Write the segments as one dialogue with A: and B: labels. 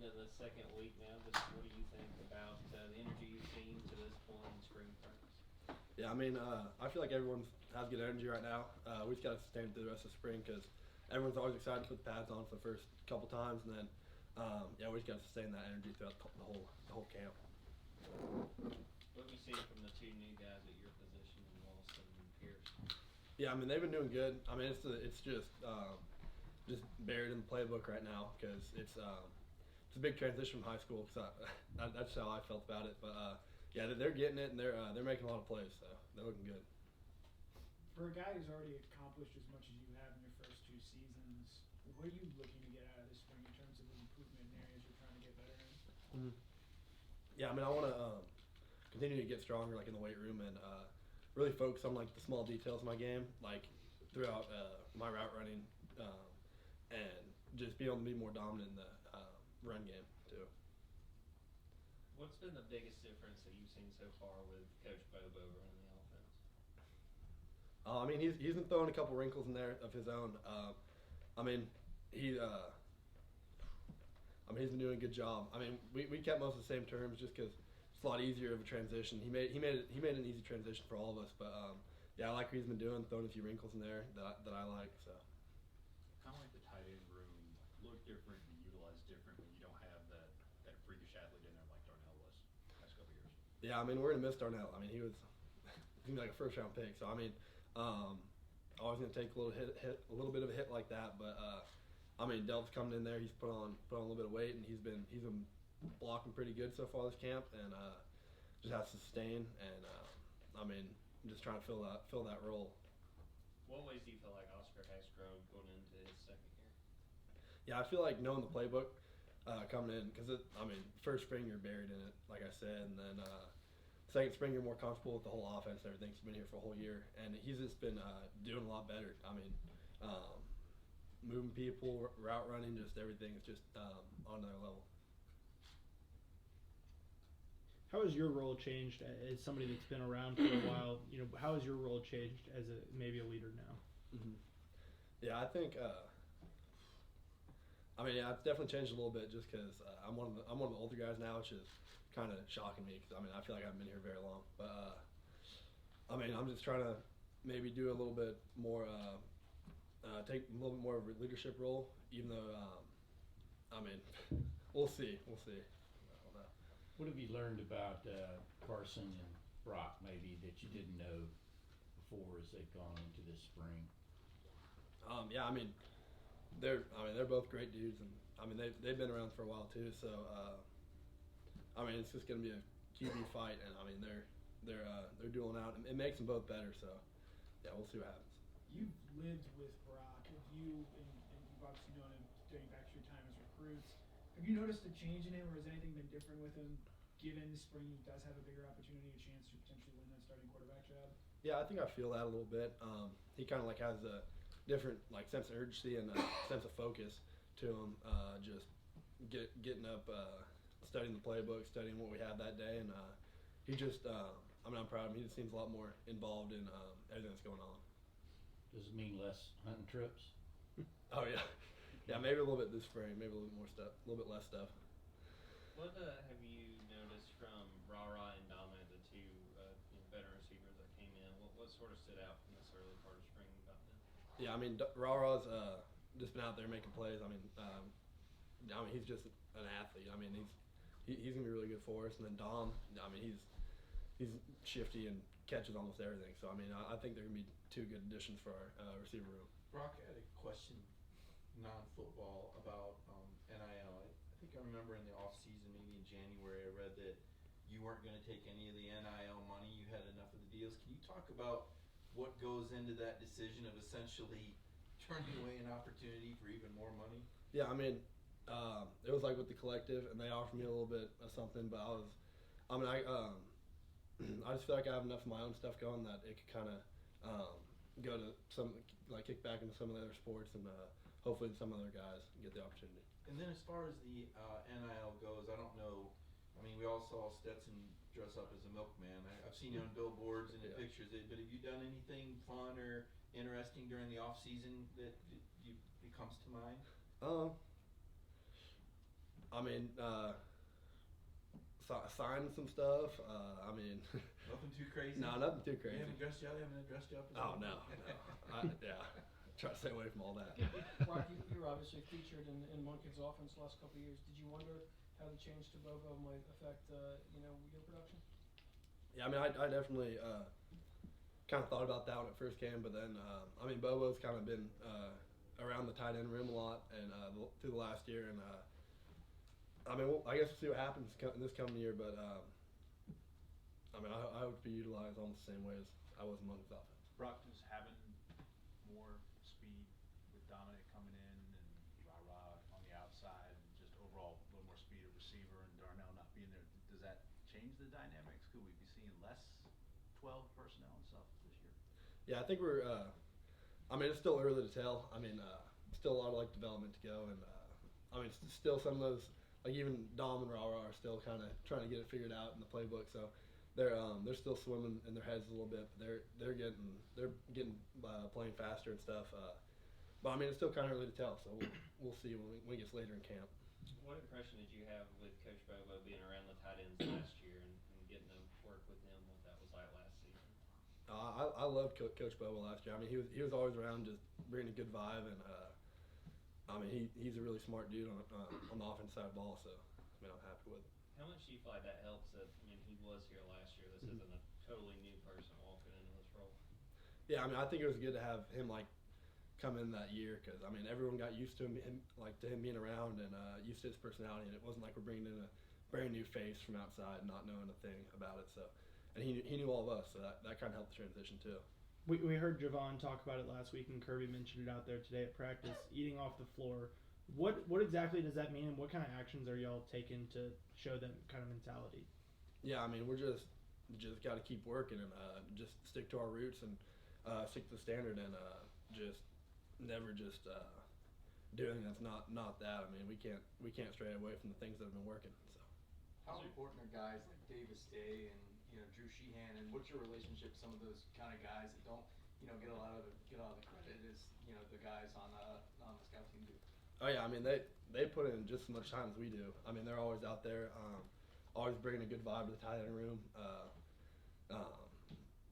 A: into the second week now. Just what do you think about the energy you've seen to this point in spring practice?
B: Yeah, I mean, I feel like everyone has good energy right now. We just got to sustain it through the rest of spring because everyone's always excited to put the pads on for the first couple times, and then yeah, we just got to sustain that energy throughout the whole camp.
A: What have you seen from the two new guys at your position in Lawson and Pierce?
B: Yeah, I mean they've been doing good. I mean it's just buried in the playbook right now because it's a big transition from high school. Cause that's how I felt about it. But yeah, they're getting it and they're making a lot of plays, so they're looking good.
C: For a guy who's already accomplished as much as you have in your first 2 seasons, what are you looking to get out of this spring in terms of improvement in areas you're trying to get better in?
B: Mm-hmm. Yeah, I mean I want to continue to get stronger, like in the weight room, and really focus on like the small details of my game, like throughout my route running, and just be able to be more dominant in the run game too.
A: What's been the biggest difference that you've seen so far with Coach Bobo running the offense?
B: I mean, he's been throwing a couple wrinkles in there of his own. I mean, he's been doing a good job. I mean, we kept most of the same terms just because it's a lot easier of a transition. He made an easy transition for all of us. But yeah, I like what he's been doing, throwing a few wrinkles in there that I like. So
D: kind of like the tight end room look different and utilized different when you don't have that freakish athlete in there like Darnell was the last couple of years.
B: Yeah, I mean we're gonna miss Darnell. I mean he was like a first round pick. So I mean, always gonna take a little bit of a hit like that. But I mean Delp's coming in there. He's put on a little bit of weight and he's been blocking pretty good so far this camp and just has to sustain and I mean I'm just trying to fill that role.
A: What ways do you feel like Oscar has grown going into his second year?
B: Yeah, I feel like knowing the playbook coming in because I mean first spring you're buried in it like I said, and then second spring you're more comfortable with the whole offense and everything. He's been here for a whole year and he's just been doing a lot better. I mean moving people, route running, just everything is just on another level.
E: How has your role changed as somebody that's been around for a while? You know, how has your role changed as maybe a leader now?
B: Mm-hmm. Yeah, I think. I mean, yeah, it's definitely changed a little bit just because I'm one of the older guys now, which is kind of shocking me because I mean I feel like I haven't been here very long. But I mean I'm just trying to maybe do a little bit more, take a little bit more of a leadership role, even though I mean we'll see.
F: What have you learned about Carson and Brock maybe that you didn't know before as they've gone into this spring?
B: Yeah, I mean they're both great dudes, and I mean they've been around for a while too. So I mean it's just gonna be a QB fight, and I mean they're dueling out. It makes them both better. So yeah, we'll see what happens.
C: You've lived with Brock. Have you, and you've obviously known him dating back to your time as recruits. Have you noticed a change in him, or has anything been different with him, given spring he does have a bigger opportunity, a chance to potentially win that starting quarterback job?
B: Yeah, I think I feel that a little bit. He kind of like has a different like sense of urgency and a sense of focus to him. Just getting up, studying the playbook, studying what we had that day, and he just. I mean, I'm proud of him. He just seems a lot more involved in everything that's going on.
F: Does it mean less hunting trips?
B: Oh yeah. Yeah, maybe a little bit this spring, maybe a little bit more stuff, a little bit less stuff.
A: What have you noticed from RaRa and Dom, the two veteran receivers that came in? What sort of stood out from this early part of spring about them?
B: Yeah, I mean, RaRa's just been out there making plays. I mean, he's just an athlete. I mean, he's gonna be really good for us. And then Dom, I mean, he's shifty and catches almost everything. So I mean, I think they're gonna be two good additions for our receiver room.
G: Brock, I had a question, non-football, about NIL. I think I remember in the offseason, maybe in January, I read that you weren't going to take any of the NIL money. You had enough of the deals. Can you talk about what goes into that decision of essentially turning away an opportunity for even more money?
B: Yeah, I mean, it was like with the collective, and they offered me a little bit of something, but I just feel like I have enough of my own stuff going that it could kind of go to some, like kick back into some of the other sports, and hopefully some other guys get the opportunity.
G: And then as far as the NIL goes, I don't know. I mean, we all saw Stetson dress up as a milkman. I've seen you on billboards and in pictures. But have you done anything fun or interesting during the off season that it comes to mind?
B: I mean, signing some stuff. I mean,
G: Nothing too crazy.
B: no, nothing too
G: They
B: crazy.
G: haven't dressed you up. They haven't dressed you up.
B: Oh no. Yeah, try to stay away from all that.
H: Brock, you were obviously featured in Monken's offense the last couple of years. Did you wonder how the change to Bobo might affect your production?
B: Yeah, I mean, I definitely kind of thought about that when it first came, but then I mean, Bobo's kind of been around the tight end room a lot and through the last year, and I mean, I guess we'll see what happens this coming year, but I mean, I hope to be utilized almost the same way as I was in Monken's offense.
D: Brock, does having more speed with Dominic coming in and RaRa on the outside and just overall a little more speed at receiver and Darnell not being there, does that change the dynamics? Could we be seeing less 12 personnel and stuff this year?
B: Yeah, I think we're. I mean, it's still early to tell. I mean, still a lot of like development to go, and I mean, still some of those, like even Dom and RaRa are still kind of trying to get it figured out in the playbook. So they're still swimming in their heads a little bit. But they're getting playing faster and stuff. But I mean, it's still kind of early to tell. So we'll see when it gets later in camp.
A: What impression did you have with Coach Bobo being around the tight ends last year and getting to work with them? What that was like last season?
B: I loved Coach Bobo last year. I mean, he was always around, just bringing a good vibe, and I mean, he's a really smart dude on the offense side of the ball. So I mean, I'm happy with it.
A: How much do you feel like that helps? That I mean, he was here last year. This isn't a totally new person walking into this role.
B: Yeah, I mean, I think it was good to have him like come in that year because I mean, everyone got used to him being around and used to his personality, and it wasn't like we're bringing in a brand new face from outside, not knowing a thing about it. So, and he knew all of us, so that kind of helped the transition too.
E: We heard Javon talk about it last week, and Kirby mentioned it out there today at practice, eating off the floor. What exactly does that mean, and what kind of actions are y'all taking to show that kind of mentality?
B: Yeah, I mean, we're just got to keep working and just stick to our roots and stick to the standard and just never just do anything that's not that. I mean, we can't stray away from the things that have been working. So,
I: how important are guys like Davis Day and Drew Sheehan, and what's your relationship with some of those kind of guys that don't get a lot of the credit as the guys on the scout team do?
B: Oh yeah, I mean they put in just as much time as we do. I mean, they're always out there, always bringing a good vibe to the tight end room.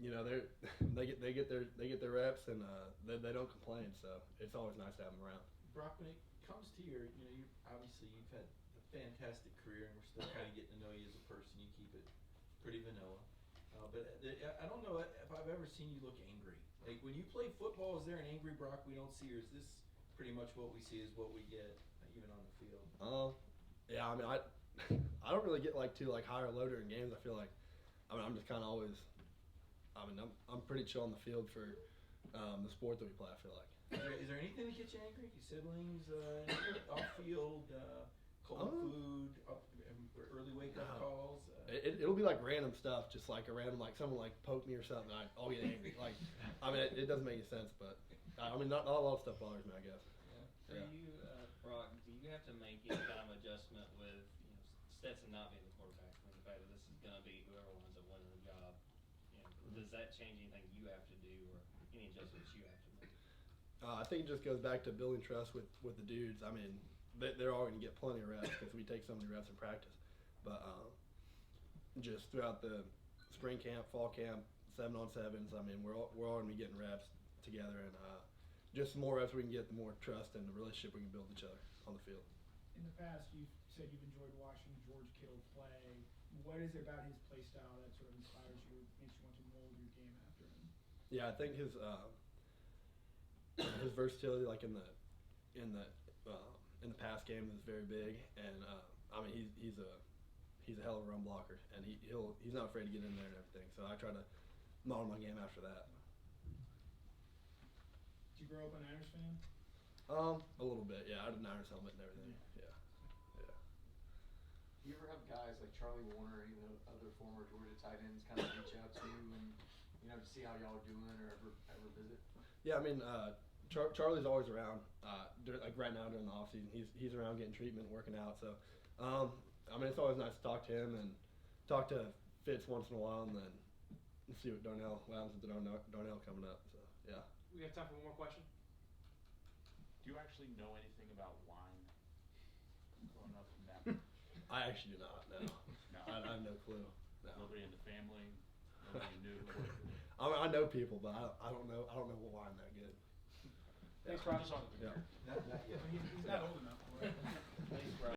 B: They get their reps and they don't complain. So it's always nice to have them around.
G: Brock, when it comes to your, obviously you've had a fantastic career, and we're still kind of getting to know you as a person. You keep it pretty vanilla, but I don't know if I've ever seen you look angry. Like when you play football, is there an angry Brock we don't see, or is this pretty much what we see is what we get even on the field?
B: Yeah, I mean I don't really get too high or low during games. I feel like I'm just kind of always. I mean I'm pretty chill on the field for the sport that we play. I feel like.
G: Is there anything that gets you angry? Your siblings, off field, cold food, early wake up calls?
B: It'll be like random stuff, just like a random someone poke me or something. I'll get angry. I mean it doesn't make any sense, but I mean not a lot of stuff bothers me, I guess.
A: For you, Brock, do you have to make any kind of adjustment with Stetson not being the quarterback? I mean, the fact that this is going to be whoever winds up winning the job. Does that change anything you have to do or any adjustments you have to make?
B: I think it just goes back to building trust with the dudes. I mean, they're all going to get plenty of reps because we take so many reps in practice. But just throughout the spring camp, fall camp, 7-on-7s, I mean, we're all going to be getting reps together, and just the more reps we can get, the more trust and the relationship we can build with each other on the field.
C: In the past, you've said you've enjoyed watching George Kittle play. What is it about his play style that sort of inspires you, makes you want to mold your game after him?
B: Yeah, I think his versatility, in the pass game, is very big, and I mean he's a hell of a run blocker, and he's not afraid to get in there and everything. So I try to model my game after that.
C: Did you grow up a Niners fan?
B: A little bit, yeah. I had a Niners helmet and everything. Yeah.
I: Do you ever have guys like Charlie Warner, even other former Georgia tight ends, kind of reach out to you and to see how y'all are doing or ever visit?
B: Yeah, I mean Charlie's always around. Right now during the off season, he's around getting treatment, working out. So I mean it's always nice to talk to him and talk to Fitz once in a while, and then see what happens with Darnell coming up. So yeah.
H: We have time for one more question.
D: Do you actually know anything about wine growing up in Napa?
B: I actually do not. No,
D: No.
B: I have no clue. No.
D: Nobody in the family, nobody knew.
B: I know people, but I don't know. I don't know why I'm that good.
C: Thanks,
B: Yeah.
C: Rob.
D: Just on the
B: Yeah.
G: Not yet.
C: He's not old enough.